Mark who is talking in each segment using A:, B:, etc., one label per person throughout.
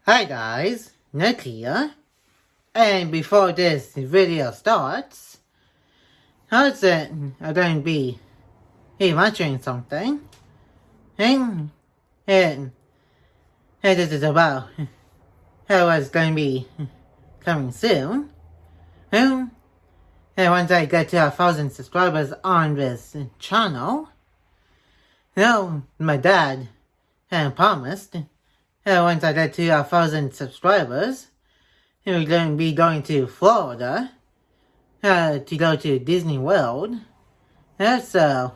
A: Hi guys, Nick here. And before this video starts, how's it I'm going to be watching something? And this is about how it's going to be coming soon. And once I get to 1,000 subscribers on this channel, my dad promised once I get to 1,000 subscribers, we're going to be going to Florida to go to Disney World. So,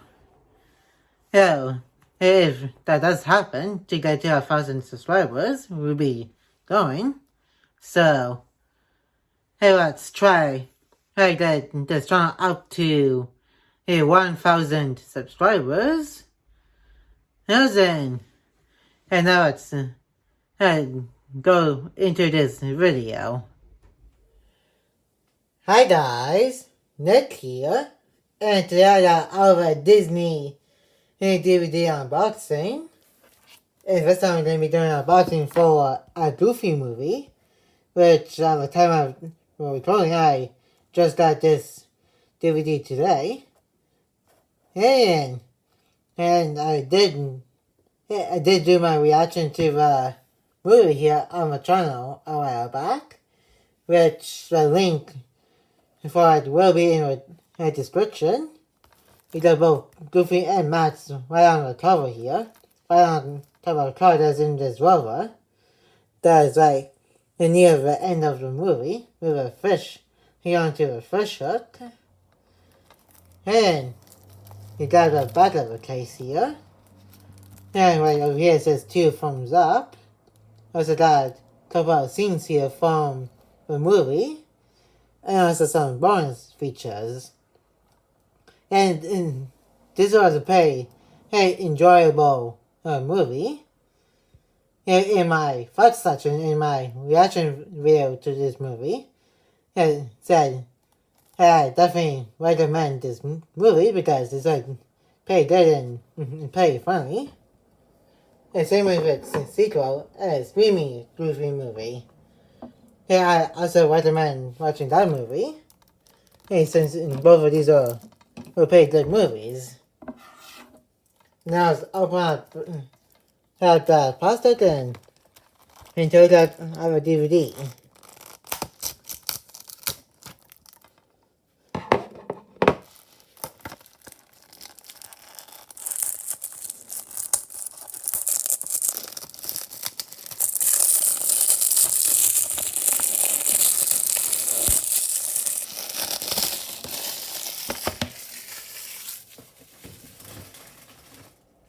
A: if that does happen, to get to 1,000 subscribers, we'll be going. So, let's try get this channel up to 1,000 subscribers. And now let's go into this video. Hi guys, Nick here, and today I got our Disney DVD unboxing. And this time I'm going to be doing an unboxing for a Goofy movie, which at the time of recording I just got this DVD today. And I did do my reaction to the movie here on the channel a while back, which the link for it will be in the description. We got both Goofy and Max right on the cover here. Right on top of the cover that's in this rover. That is like near the end of the movie with a fish here onto the fish hook. And you got the back of the case here. And right over here it says 2 thumbs up. Also got a couple of scenes here from the movie. And also some bonus features. And this was a very enjoyable movie. In my first section, in my reaction video to this movie, it said I definitely recommend this movie because it's like pretty good and pretty funny. And same with its sequel, Screaming Goofy movie. I also recommend watching that movie. Since both of these are pretty good movies. Now let's open up the plastic and take out our DVD.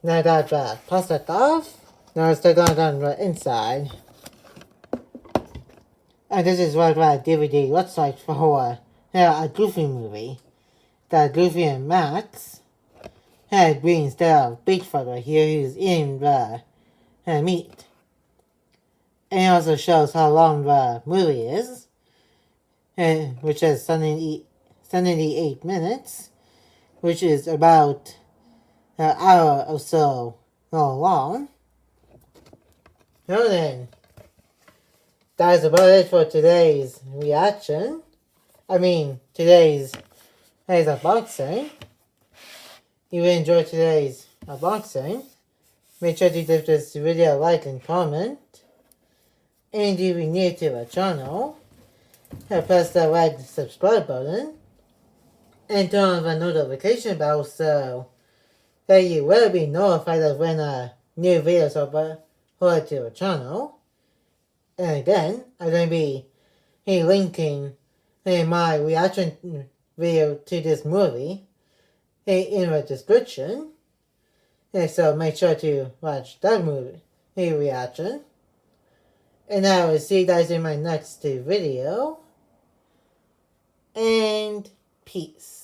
A: Now I got the plastic off. Now let's take on the inside. And this is what the DVD looks like for a Goofy movie. Got Goofy and Max. Green instead of Bigfoot right here who's eating the meat. And it also shows how long the movie is. Which is 78 minutes. Which is about an hour or so long. So then, that is about it for today's reaction. Today's unboxing. If you enjoyed today's unboxing, make sure to give this video a like and comment. And if you're new to the channel, press the red subscribe button. And turn on the notification bell so that you will be notified of when new videos are uploaded to the channel. And again, I'm going to be linking my reaction video to this movie in the description. So make sure to watch that movie reaction. And I will see you guys in my next video. And peace.